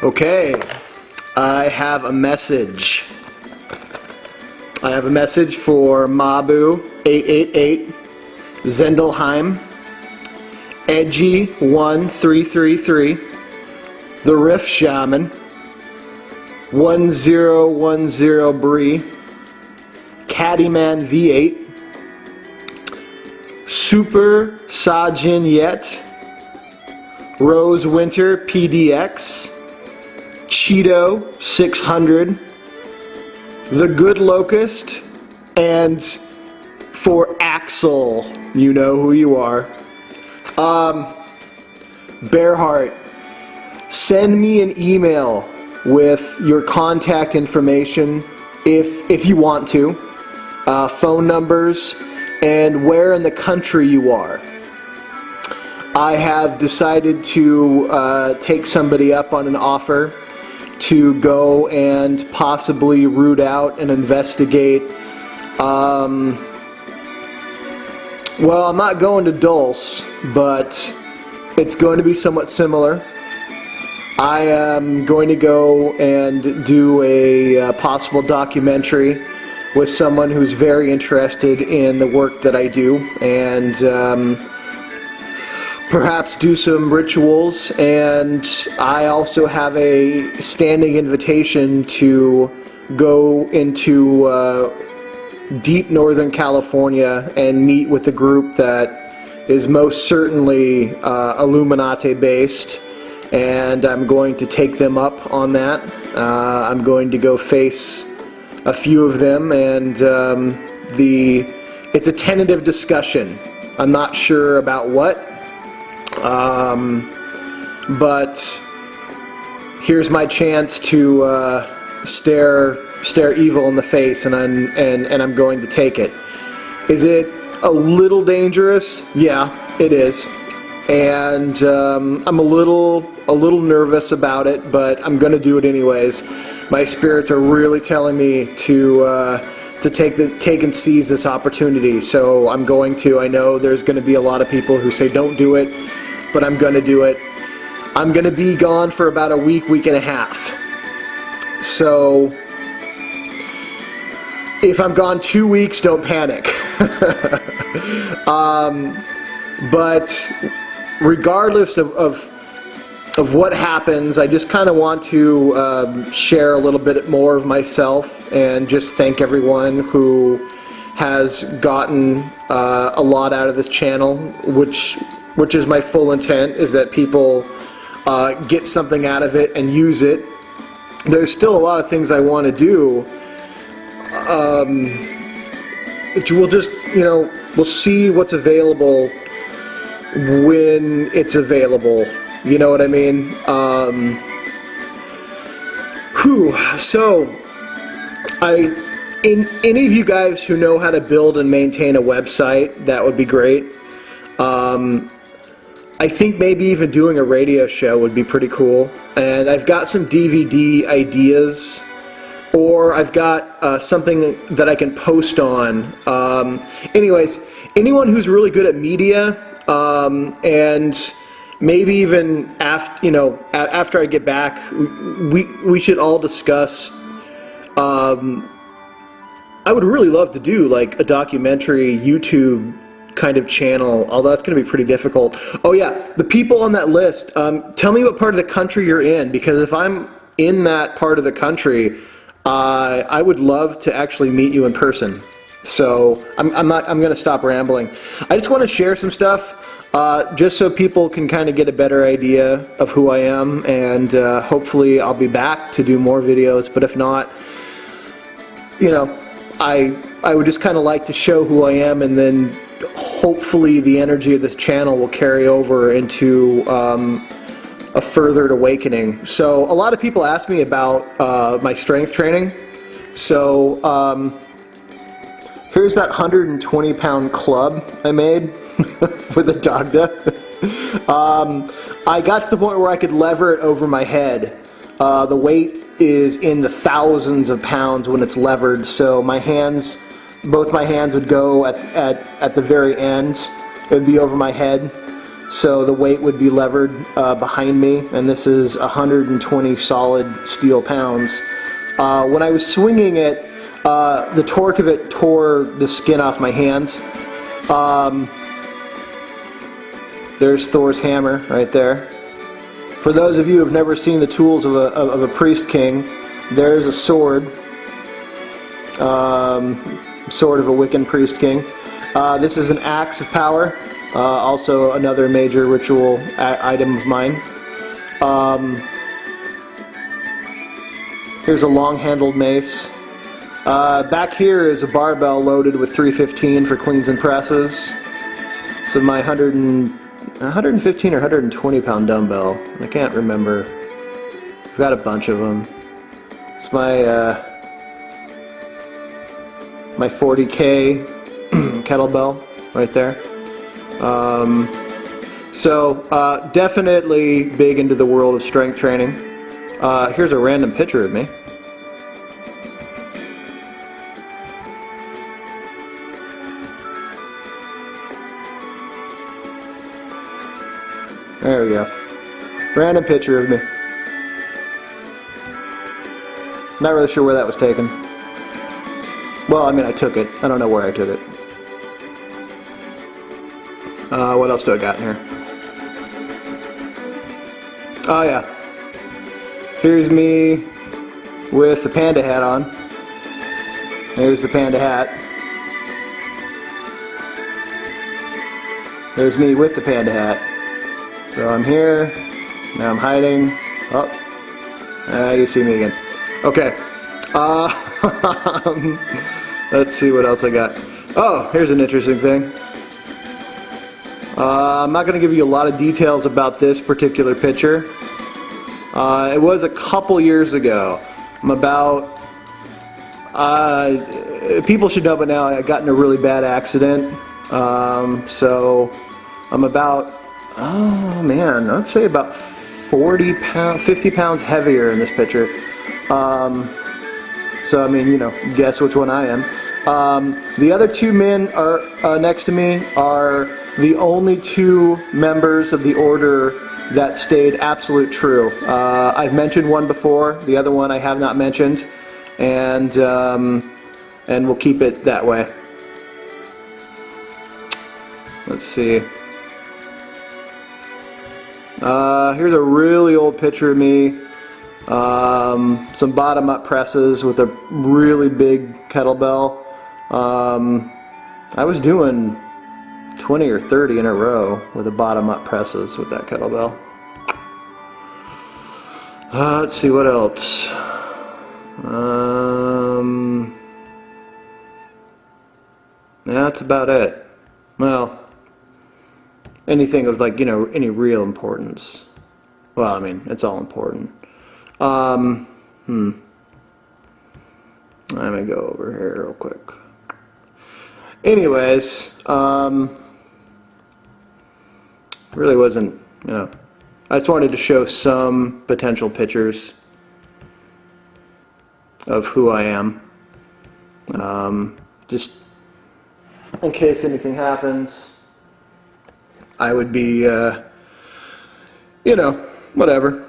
Okay, I have a message. I have a message for Mabu888, Zendelheim, Edgy1333, The Riff Shaman, 1010 Bree, Caddyman V8, Super Sajin Yet, Rose Winter PDX, Cheeto 600, The Good Locust, and for Axel, you know who you are. Bearheart, send me an email with your contact information if you want to, phone numbers, and where in the country you are. I have decided to take somebody up on an offer to go and possibly root out and investigate. Well, I'm not going to G.O.O.D.S, but it's going to be somewhat similar. I am going to go and do a possible documentary with someone who's very interested in the work that I do, and perhaps do some rituals. And I also have a standing invitation to go into deep Northern California and meet with a group that is most certainly Illuminati based, and I'm going to take them up on that. I'm going to go face a few of them, and it's a tentative discussion. I'm not sure about what. But here's my chance to stare evil in the face, and I'm going to take it. Is it a little dangerous? Yeah, it is, and I'm a little nervous about it, but I'm going to do it anyways. My spirits are really telling me to take and seize this opportunity, so I'm going to. I know there's going to be a lot of people who say don't do it, but I'm going to do it. I'm going to be gone for about a week and a half. So if I'm gone 2 weeks, don't panic. But regardless of what happens, I just kind of want to share a little bit more of myself and just thank everyone who has gotten a lot out of this channel, which is my full intent, is that people get something out of it and use it. There's still a lot of things I want to do. We'll just, we'll see what's available when it's available. You know what I mean? So, any of you guys who know how to build and maintain a website, that would be great. I think maybe even doing a radio show would be pretty cool. And I've got some DVD ideas, or I've got something that I can post on. Anyways, anyone who's really good at media, and maybe even after I get back, we should all discuss. I would really love to do like a documentary YouTube kind of channel, although that's going to be pretty difficult. Oh yeah, the people on that list, tell me what part of the country you're in, because if I'm in that part of the country, I would love to actually meet you in person. So I'm going to stop rambling. I just want to share some stuff, just so people can kind of get a better idea of who I am, and hopefully I'll be back to do more videos. But if not, I would just kind of like to show who I am, and then hopefully the energy of this channel will carry over into a further awakening. So a lot of people ask me about my strength training. So here's that 120-pound club I made for the Dagda. I got to the point where I could lever it over my head. The weight is in the thousands of pounds when it's levered, so both my hands would go at the very end. It would be over my head. so the weight would be levered behind me, and this is 120 solid steel pounds. When I was swinging it, the torque of it tore the skin off my hands. There's Thor's hammer right there. For those of you who have never seen the tools of a priest king, there's a sword. Sword of a Wiccan priest king. This is an axe of power. Also another major ritual item of mine. Here's a long-handled mace. Back here is a barbell loaded with 315 for cleans and presses. So my 115 or 120 pound dumbbell. I can't remember. I've got a bunch of them. It's my 40K kettlebell right there. So definitely big into the world of strength training. Here's a random picture of me. There we go. Random picture of me. Not really sure where that was taken. Well, I mean, I took it. I don't know where I took it. What else do I got in here? Oh yeah. Here's me with the panda hat on. There's the panda hat. There's me with the panda hat. So I'm here. Now I'm hiding. Oh. You see me again. Okay. Let's see what else I got. Oh, here's an interesting thing. I'm not going to give you a lot of details about this particular picture. It was a couple years ago. People should know by now I got in a really bad accident. So I'm about, oh man, I'd say about 50 pounds heavier in this picture. So I mean, you know, guess which one I am. The other two men are next to me are the only two members of the order that stayed absolute true. I've mentioned one before, the other one I have not mentioned, and we'll keep it that way. Let's see. Here's a really old picture of me. Some bottom-up presses with a really big kettlebell. I was doing 20 or 30 in a row with the bottom-up presses with that kettlebell. Let's see what else. That's about it. Well, anything of, like, you know, any real importance. Well, I mean, it's all important. Let me go over here real quick. Anyways, really wasn't, you know, I just wanted to show some potential pictures of who I am. Just in case anything happens, I would be, you know, whatever.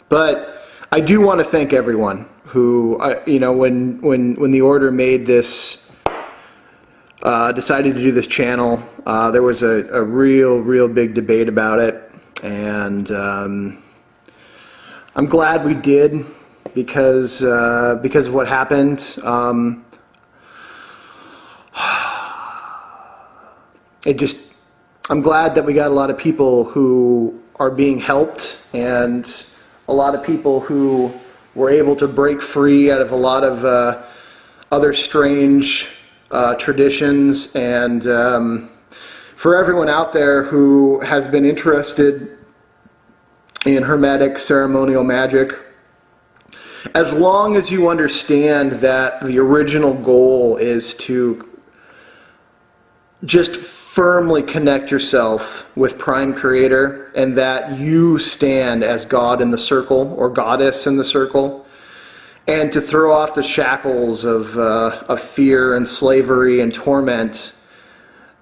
But I do want to thank everyone who, you know, when the order made this, decided to do this channel, there was a real big debate about it, and I'm glad we did, because of what happened. I'm glad that we got a lot of people who are being helped, and a lot of people who were able to break free out of a lot of other strange traditions, and for everyone out there who has been interested in Hermetic ceremonial magic, as long as you understand that the original goal is to just firmly connect yourself with Prime Creator, and that you stand as God in the circle, or Goddess in the circle, and to throw off the shackles of fear and slavery and torment,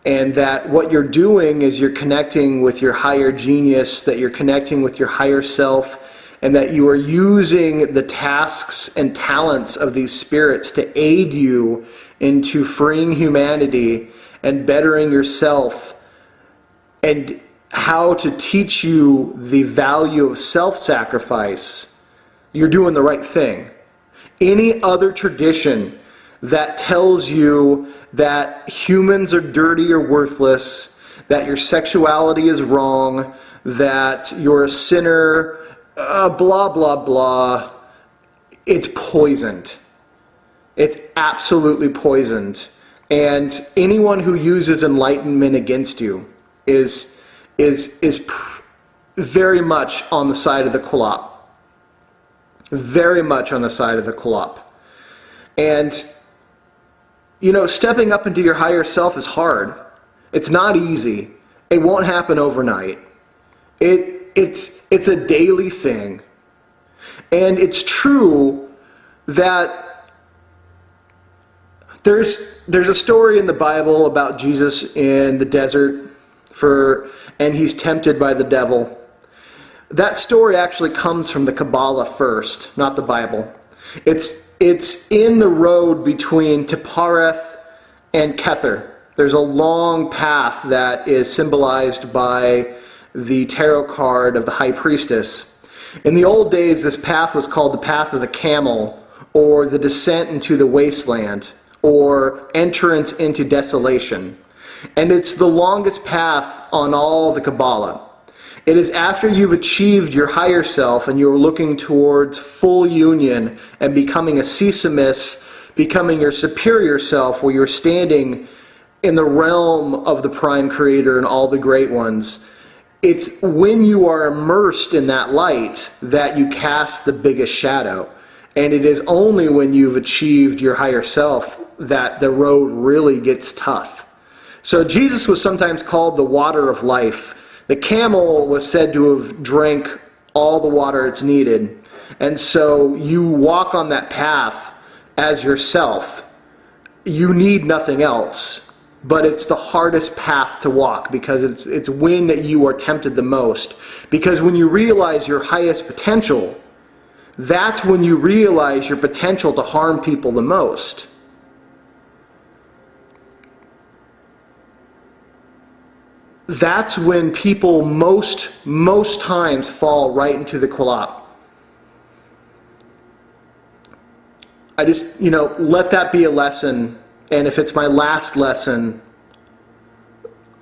and that what you're doing is you're connecting with your higher genius, that you're connecting with your higher self, and that you are using the tasks and talents of these spirits to aid you into freeing humanity and bettering yourself, and how to teach you the value of self-sacrifice, you're doing the right thing. Any other tradition that tells you that humans are dirty or worthless, that your sexuality is wrong, that you're a sinner, blah, blah, blah, it's poisoned. It's absolutely poisoned. And anyone who uses enlightenment against you is very much on the side of the Kulop. Very much on the side of the Kulop. And, stepping up into your higher self is hard. It's not easy. It won't happen overnight. It's a daily thing. And it's true that there's a story in the Bible about Jesus in the desert and he's tempted by the devil. That story actually comes from the Kabbalah first, not the Bible. It's in the road between Tiphareth and Kether. There's a long path that is symbolized by the tarot card of the high priestess. In the old days, this path was called the path of the camel, or the descent into the wasteland, or entrance into desolation. And it's the longest path on all the Kabbalah. It is after you've achieved your higher self and you're looking towards full union and becoming a sesamus, becoming your superior self, where you're standing in the realm of the Prime Creator and all the great ones. It's when you are immersed in that light that you cast the biggest shadow. And it is only when you've achieved your higher self that the road really gets tough. So Jesus was sometimes called the water of life. The camel was said to have drank all the water it's needed. And so you walk on that path as yourself. You need nothing else. But it's the hardest path to walk because it's when that you are tempted the most. Because when you realize your highest potential, that's when you realize your potential to harm people the most. That's when people most times fall right into the Kulop. I just, let that be a lesson. And if it's my last lesson,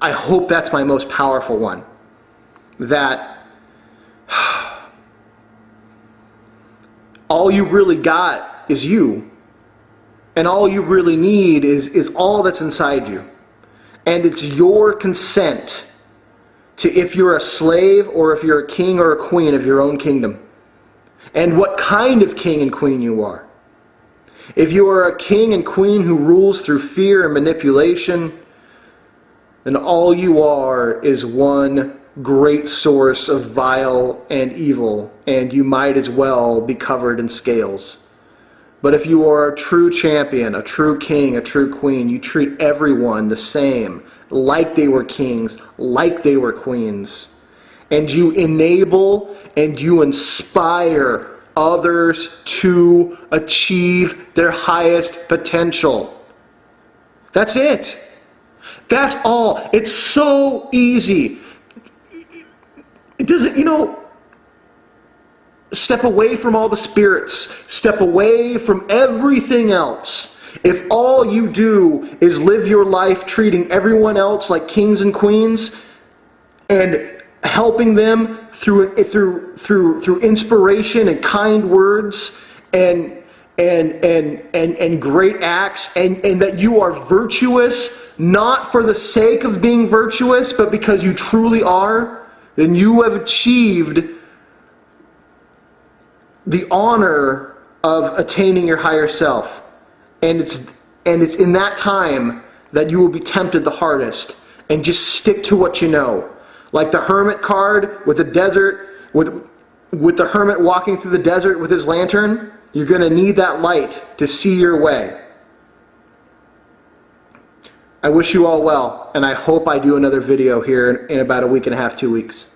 I hope that's my most powerful one. That all you really got is you. And all you really need is all that's inside you. And it's your consent to if you're a slave or if you're a king or a queen of your own kingdom. And what kind of king and queen you are. If you are a king and queen who rules through fear and manipulation, then all you are is one great source of vile and evil, and you might as well be covered in scales. But if you are a true champion, a true king, a true queen, you treat everyone the same, like they were kings, like they were queens. And you enable and you inspire others to achieve their highest potential. That's it. That's all. It's so easy. It doesn't, step away from all the spirits. Step away from everything else. If all you do is live your life treating everyone else like kings and queens and helping them through inspiration and kind words and great acts, and that you are virtuous not for the sake of being virtuous but because you truly are, then you have achieved the honor of attaining your higher self. And it's in that time that you will be tempted the hardest. And just stick to what you know. Like the hermit card with the desert, with the hermit walking through the desert with his lantern, you're going to need that light to see your way. I wish you all well, and I hope I do another video here in about a week and a half, 2 weeks.